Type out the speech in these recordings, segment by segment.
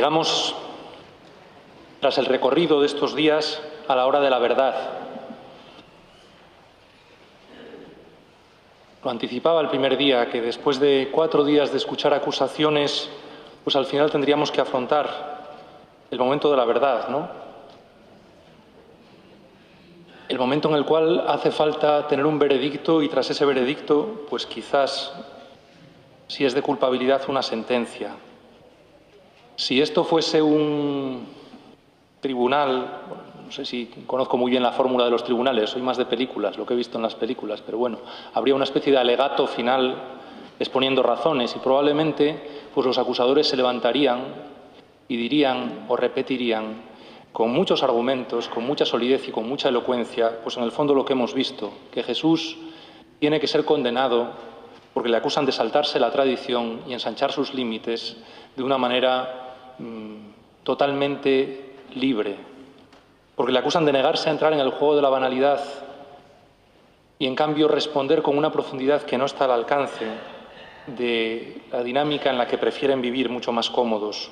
Llegamos, tras el recorrido de estos días, a la hora de la verdad. Lo anticipaba el primer día, que después de 4 días de escuchar acusaciones, pues al final tendríamos que afrontar el momento de la verdad, ¿no? El momento en el cual hace falta tener un veredicto y tras ese veredicto, pues quizás, si es de culpabilidad, una sentencia. Si esto fuese un tribunal, no sé si conozco muy bien la fórmula de los tribunales, soy más de películas, lo que he visto en las películas, pero bueno, habría una especie de alegato final exponiendo razones y probablemente pues los acusadores se levantarían y dirían o repetirían con muchos argumentos, con mucha solidez y con mucha elocuencia, pues en el fondo lo que hemos visto, que Jesús tiene que ser condenado porque le acusan de saltarse la tradición y ensanchar sus límites de una manera totalmente libre, porque le acusan de negarse a entrar en el juego de la banalidad y, en cambio, responder con una profundidad que no está al alcance de la dinámica en la que prefieren vivir mucho más cómodos.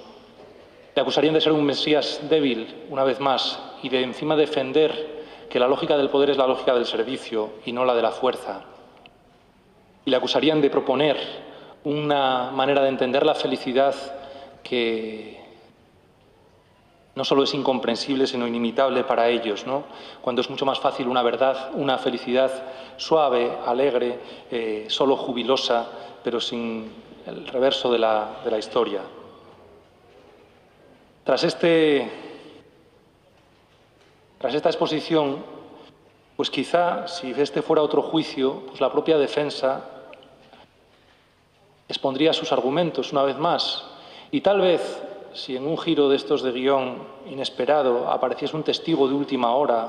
Le acusarían de ser un Mesías débil, una vez más, y de encima defender que la lógica del poder es la lógica del servicio y no la de la fuerza. Y le acusarían de proponer una manera de entender la felicidad que no solo es incomprensible, sino inimitable para ellos, ¿no? Cuando es mucho más fácil una verdad, una felicidad suave, alegre, solo jubilosa, pero sin el reverso de la historia. Tras esta exposición, pues quizá, si este fuera otro juicio, pues la propia defensa expondría sus argumentos una vez más. Y tal vez, si en un giro de estos de guión inesperado apareciese un testigo de última hora,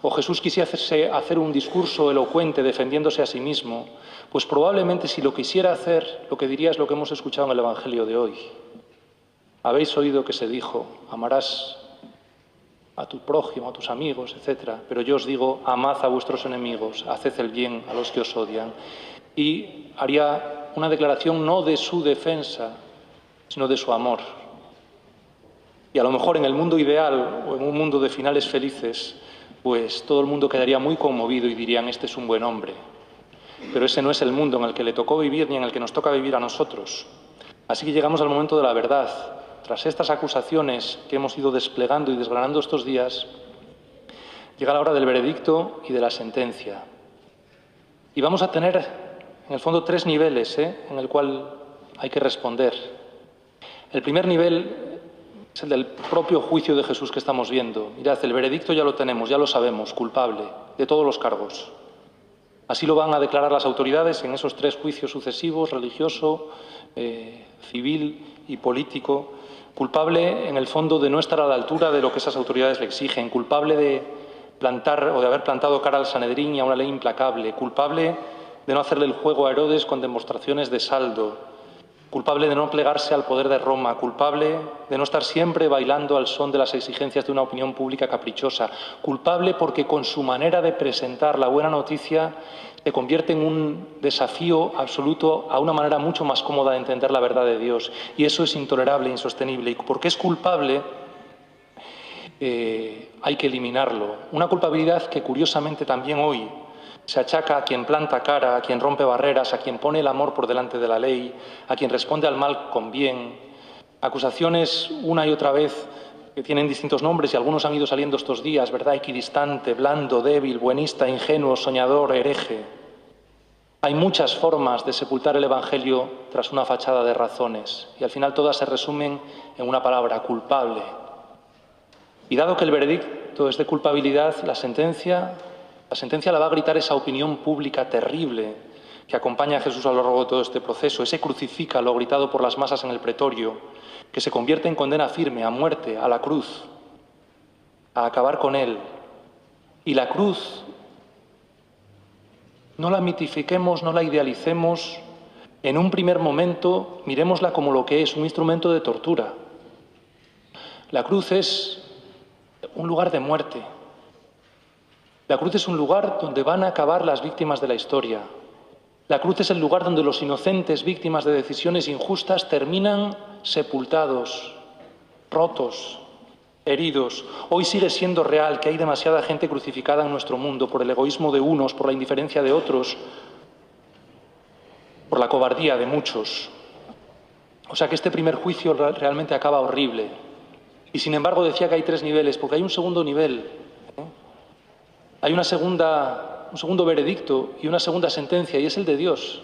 o Jesús quisiese hacer un discurso elocuente defendiéndose a sí mismo, pues probablemente si lo quisiera hacer, lo que diría es lo que hemos escuchado en el Evangelio de hoy. Habéis oído que se dijo, amarás a tu prójimo, a tus amigos, etc. Pero yo os digo, amad a vuestros enemigos, haced el bien a los que os odian. Y haría una declaración no de su defensa, sino de su amor. Y a lo mejor en el mundo ideal o en un mundo de finales felices, pues todo el mundo quedaría muy conmovido y dirían, este es un buen hombre. Pero ese no es el mundo en el que le tocó vivir ni en el que nos toca vivir a nosotros. Así que llegamos al momento de la verdad. Tras estas acusaciones que hemos ido desplegando y desgranando estos días, llega la hora del veredicto y de la sentencia. Y vamos a tener, en el fondo, 3 niveles en el cual hay que responder. El primer nivel es el del propio juicio de Jesús que estamos viendo. Mirad, el veredicto ya lo tenemos, ya lo sabemos, culpable de todos los cargos. Así lo van a declarar las autoridades en esos 3 juicios sucesivos, religioso, civil y político. Culpable, en el fondo, de no estar a la altura de lo que esas autoridades le exigen. Culpable de plantar o de haber plantado cara al Sanedrín y a una ley implacable. Culpable de no hacerle el juego a Herodes con demostraciones de saldo. Culpable de no plegarse al poder de Roma. Culpable de no estar siempre bailando al son de las exigencias de una opinión pública caprichosa. Culpable porque con su manera de presentar la buena noticia se convierte en un desafío absoluto a una manera mucho más cómoda de entender la verdad de Dios. Y eso es intolerable e insostenible. Y porque es culpable, hay que eliminarlo. Una culpabilidad que, curiosamente, también hoy se achaca a quien planta cara, a quien rompe barreras, a quien pone el amor por delante de la ley, a quien responde al mal con bien. Acusaciones una y otra vez que tienen distintos nombres y algunos han ido saliendo estos días, ¿verdad? Equidistante, blando, débil, buenista, ingenuo, soñador, hereje. Hay muchas formas de sepultar el Evangelio tras una fachada de razones y al final todas se resumen en una palabra, culpable. Y dado que el veredicto es de culpabilidad, la sentencia la va a gritar esa opinión pública terrible que acompaña a Jesús a lo largo de todo este proceso, ese crucifícalo gritado por las masas en el pretorio, que se convierte en condena firme, a muerte, a la cruz, a acabar con él. Y la cruz, no la mitifiquemos, no la idealicemos, en un primer momento miremosla como lo que es, un instrumento de tortura. La cruz es un lugar de muerte. La cruz es un lugar donde van a acabar las víctimas de la historia. La cruz es el lugar donde los inocentes víctimas de decisiones injustas terminan sepultados rotos, heridos. Hoy sigue siendo real que hay demasiada gente crucificada en nuestro mundo por el egoísmo de unos, por la indiferencia de otros, por la cobardía de muchos. O sea que este primer juicio realmente acaba horrible. Y sin embargo decía que hay 3 niveles, porque hay un segundo nivel. Hay un segundo veredicto y una segunda sentencia, y es el de Dios.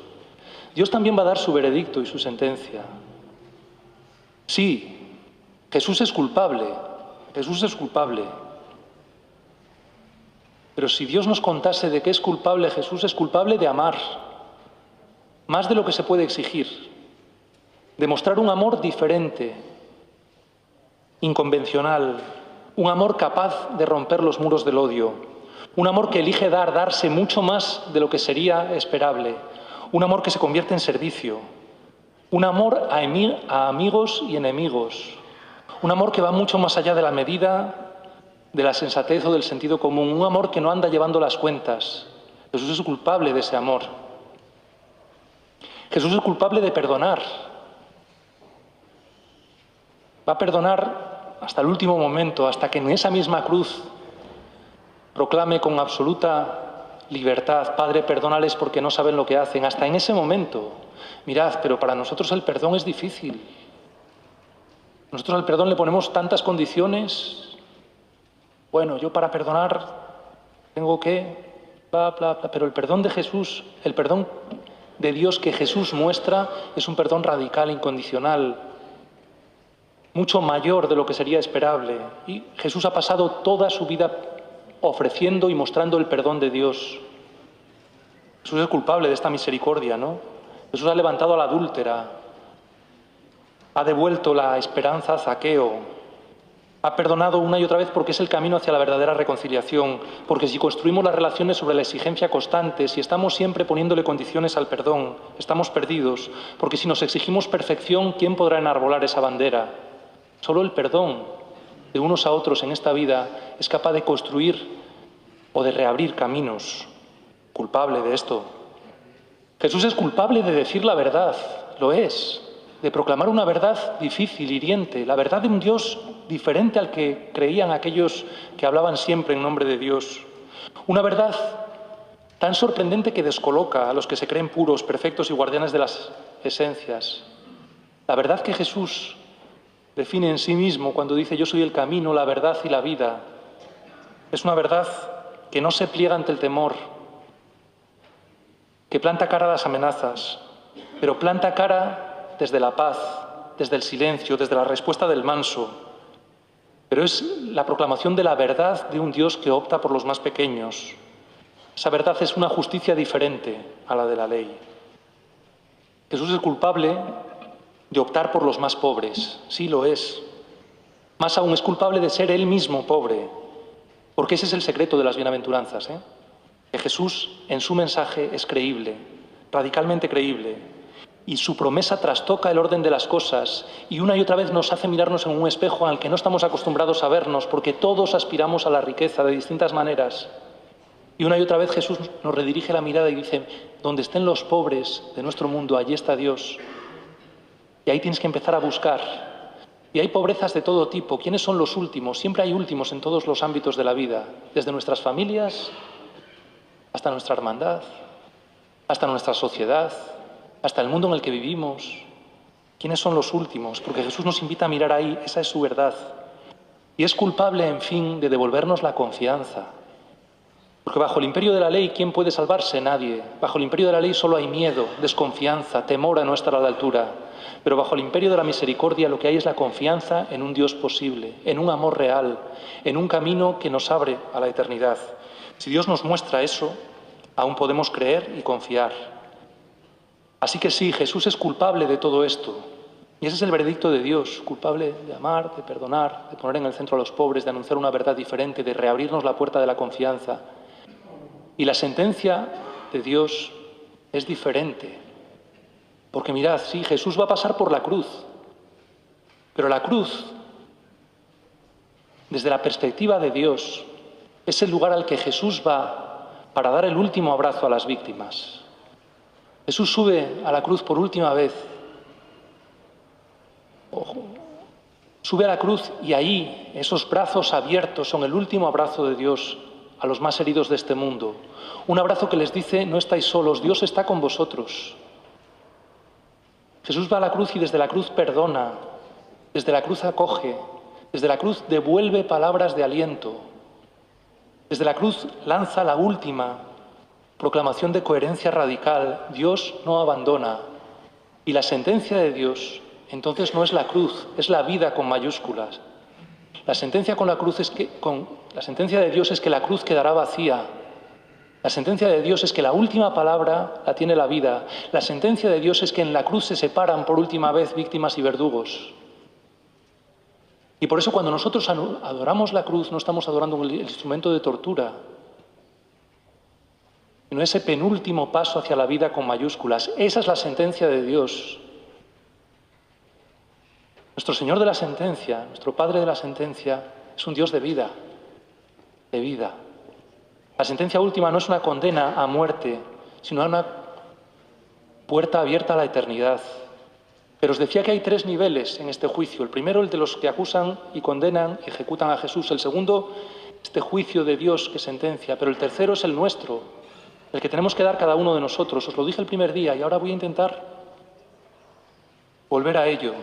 Dios también va a dar su veredicto y su sentencia. Sí, Jesús es culpable. Jesús es culpable. Pero si Dios nos contase de qué es culpable, Jesús es culpable de amar, más de lo que se puede exigir, de mostrar un amor diferente, inconvencional, un amor capaz de romper los muros del odio, un amor que elige darse mucho más de lo que sería esperable, un amor que se convierte en servicio, un amor a amigos y enemigos, un amor que va mucho más allá de la medida, de la sensatez o del sentido común, un amor que no anda llevando las cuentas. Jesús es culpable de ese amor. Jesús es culpable de perdonar. Va a perdonar hasta el último momento, hasta que en esa misma cruz proclame con absoluta libertad: Padre, perdónales porque no saben lo que hacen. Hasta en ese momento. Mirad, pero para nosotros el perdón es difícil. Nosotros al perdón le ponemos tantas condiciones. Bueno, yo para perdonar tengo que... bla, bla, bla. Pero el perdón de Jesús, el perdón de Dios que Jesús muestra, es un perdón radical, incondicional, mucho mayor de lo que sería esperable. Y Jesús ha pasado toda su vida ofreciendo y mostrando el perdón de Dios. Jesús es culpable de esta misericordia, ¿no? Jesús ha levantado a la adúltera, ha devuelto la esperanza a Zaqueo, ha perdonado una y otra vez porque es el camino hacia la verdadera reconciliación, porque si construimos las relaciones sobre la exigencia constante, si estamos siempre poniéndole condiciones al perdón, estamos perdidos, porque si nos exigimos perfección, ¿quién podrá enarbolar esa bandera? Solo el perdón de unos a otros en esta vida es capaz de construir o de reabrir caminos. Culpable de esto. Jesús es culpable de decir la verdad, lo es, de proclamar una verdad difícil, hiriente, la verdad de un Dios diferente al que creían aquellos que hablaban siempre en nombre de Dios. Una verdad tan sorprendente que descoloca a los que se creen puros, perfectos y guardianes de las esencias. La verdad que Jesús define en sí mismo cuando dice: yo soy el camino, la verdad y la vida. Es una verdad que no se pliega ante el temor, que planta cara a las amenazas, pero planta cara desde la paz, desde el silencio, desde la respuesta del manso. Pero es la proclamación de la verdad de un Dios que opta por los más pequeños. Esa verdad es una justicia diferente a la de la ley. Jesús es culpable de optar por los más pobres, sí lo es. Más aún, es culpable de ser él mismo pobre, porque ese es el secreto de las bienaventuranzas, que Jesús en su mensaje es creíble, radicalmente creíble, y su promesa trastoca el orden de las cosas y una y otra vez nos hace mirarnos en un espejo al que no estamos acostumbrados a vernos, porque todos aspiramos a la riqueza de distintas maneras. Y una y otra vez Jesús nos redirige la mirada y dice: donde estén los pobres de nuestro mundo, allí está Dios. Y ahí tienes que empezar a buscar. Y hay pobrezas de todo tipo. ¿Quiénes son los últimos? Siempre hay últimos en todos los ámbitos de la vida, desde nuestras familias hasta nuestra hermandad, hasta nuestra sociedad, hasta el mundo en el que vivimos. ¿Quiénes son los últimos? Porque Jesús nos invita a mirar ahí, esa es su verdad. Y es culpable, en fin, de devolvernos la confianza. Porque bajo el imperio de la ley, ¿quién puede salvarse? Nadie. Bajo el imperio de la ley solo hay miedo, desconfianza, temor a no estar a la altura. Pero bajo el imperio de la misericordia lo que hay es la confianza en un Dios posible, en un amor real, en un camino que nos abre a la eternidad. Si Dios nos muestra eso, aún podemos creer y confiar. Así que sí, Jesús es culpable de todo esto. Y ese es el veredicto de Dios, culpable de amar, de perdonar, de poner en el centro a los pobres, de anunciar una verdad diferente, de reabrirnos la puerta de la confianza. Y la sentencia de Dios es diferente. Porque mirad, sí, Jesús va a pasar por la cruz. Pero la cruz, desde la perspectiva de Dios, es el lugar al que Jesús va para dar el último abrazo a las víctimas. Jesús sube a la cruz por última vez. Ojo, Sube a la cruz y ahí esos brazos abiertos son el último abrazo de Dios a los más heridos de este mundo. Un abrazo que les dice: no estáis solos, Dios está con vosotros. Jesús va a la cruz y desde la cruz perdona, desde la cruz acoge, desde la cruz devuelve palabras de aliento, desde la cruz lanza la última proclamación de coherencia radical: Dios no abandona. Y la sentencia de Dios entonces no es la cruz, es la vida con mayúsculas. La sentencia de Dios es que la cruz quedará vacía. La sentencia de Dios es que la última palabra la tiene la vida. La sentencia de Dios es que en la cruz se separan por última vez víctimas y verdugos. Y por eso cuando nosotros adoramos la cruz no estamos adorando el instrumento de tortura, sino ese penúltimo paso hacia la vida con mayúsculas. Esa es la sentencia de Dios. Nuestro Señor de la sentencia, nuestro Padre de la sentencia, es un Dios de vida, de vida. La sentencia última no es una condena a muerte, sino una puerta abierta a la eternidad. Pero os decía que hay 3 niveles en este juicio. El primero, el de los que acusan y condenan y ejecutan a Jesús. El segundo, este juicio de Dios que sentencia. Pero el tercero es el nuestro, el que tenemos que dar cada uno de nosotros. Os lo dije el primer día y ahora voy a intentar volver a ello.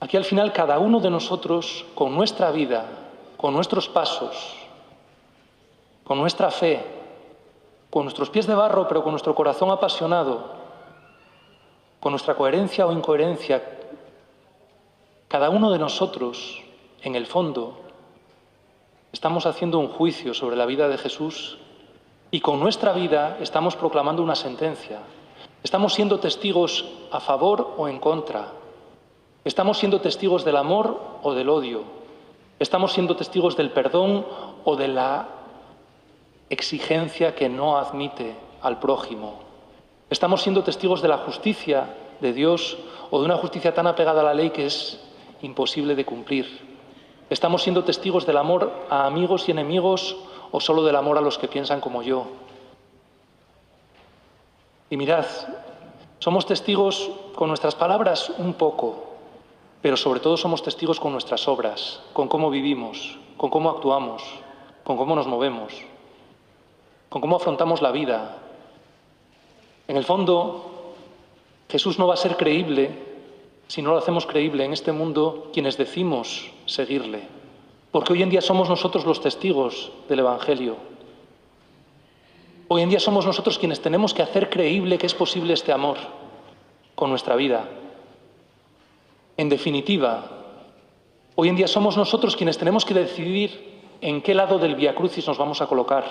Aquí al final cada uno de nosotros, con nuestra vida, con nuestros pasos, con nuestra fe, con nuestros pies de barro, pero con nuestro corazón apasionado, con nuestra coherencia o incoherencia, cada uno de nosotros, en el fondo, estamos haciendo un juicio sobre la vida de Jesús y con nuestra vida estamos proclamando una sentencia. Estamos siendo testigos a favor o en contra. Estamos siendo testigos del amor o del odio. Estamos siendo testigos del perdón o de la exigencia que no admite al prójimo. Estamos siendo testigos de la justicia de Dios o de una justicia tan apegada a la ley que es imposible de cumplir. Estamos siendo testigos del amor a amigos y enemigos o solo del amor a los que piensan como yo. Y mirad, somos testigos con nuestras palabras un poco, pero sobre todo somos testigos con nuestras obras, con cómo vivimos, con cómo actuamos, con cómo nos movemos, con cómo afrontamos la vida. En el fondo, Jesús no va a ser creíble si no lo hacemos creíble en este mundo quienes decimos seguirle. Porque hoy en día somos nosotros los testigos del Evangelio. Hoy en día somos nosotros quienes tenemos que hacer creíble que es posible este amor con nuestra vida. En definitiva, hoy en día somos nosotros quienes tenemos que decidir en qué lado del Vía Crucis nos vamos a colocar.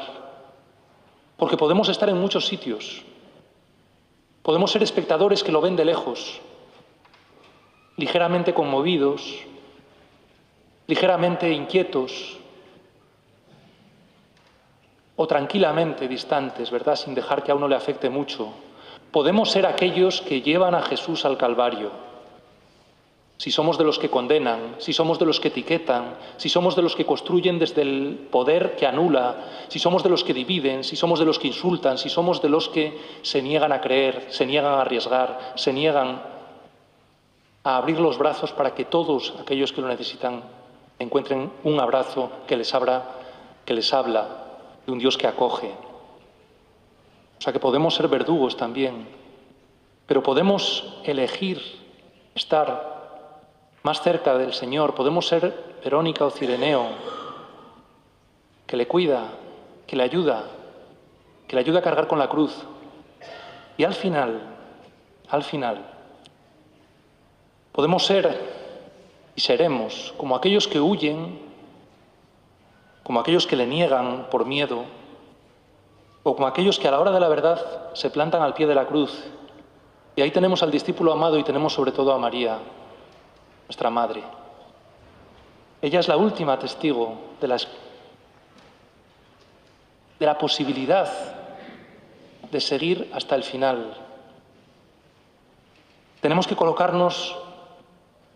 Porque podemos estar en muchos sitios. Podemos ser espectadores que lo ven de lejos, ligeramente conmovidos, ligeramente inquietos o tranquilamente distantes, ¿verdad?, sin dejar que a uno le afecte mucho. Podemos ser aquellos que llevan a Jesús al Calvario. Si somos de los que condenan, si somos de los que etiquetan, si somos de los que construyen desde el poder que anula, si somos de los que dividen, si somos de los que insultan, si somos de los que se niegan a creer, se niegan a arriesgar, se niegan a abrir los brazos para que todos aquellos que lo necesitan encuentren un abrazo que les habla de un Dios que acoge. O sea que podemos ser verdugos también, pero podemos elegir estar más cerca del Señor. Podemos ser Verónica o Cireneo, que le cuida, que le ayuda a cargar con la cruz. Y al final, podemos ser y seremos como aquellos que huyen, como aquellos que le niegan por miedo, o como aquellos que a la hora de la verdad se plantan al pie de la cruz. Y ahí tenemos al discípulo amado y tenemos sobre todo a María, nuestra Madre. Ella es la última testigo de la posibilidad de seguir hasta el final. Tenemos que colocarnos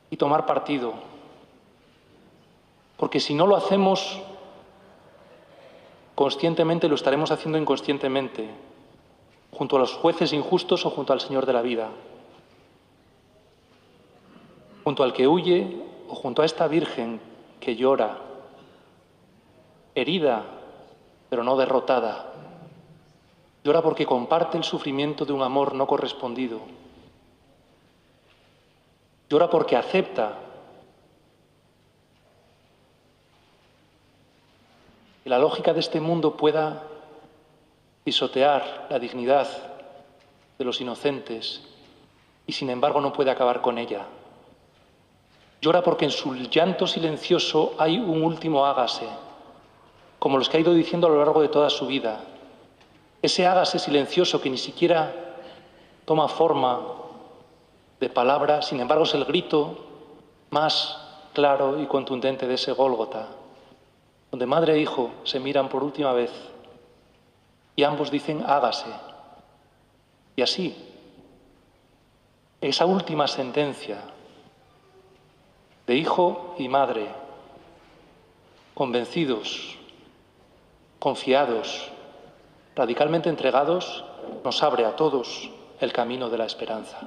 y tomar partido, porque si no lo hacemos conscientemente, lo estaremos haciendo inconscientemente, junto a los jueces injustos o junto al Señor de la vida. junto al que huye o junto a esta Virgen que llora, herida pero no derrotada. Llora porque comparte el sufrimiento de un amor no correspondido. Llora porque acepta que la lógica de este mundo pueda pisotear la dignidad de los inocentes y sin embargo no puede acabar con ella. Llora porque en su llanto silencioso hay un último hágase, como los que ha ido diciendo a lo largo de toda su vida. Ese hágase silencioso que ni siquiera toma forma de palabra, sin embargo es el grito más claro y contundente de ese Gólgota, donde madre e hijo se miran por última vez y ambos dicen hágase. Y así, esa última sentencia de hijo y madre, convencidos, confiados, radicalmente entregados, nos abre a todos el camino de la esperanza.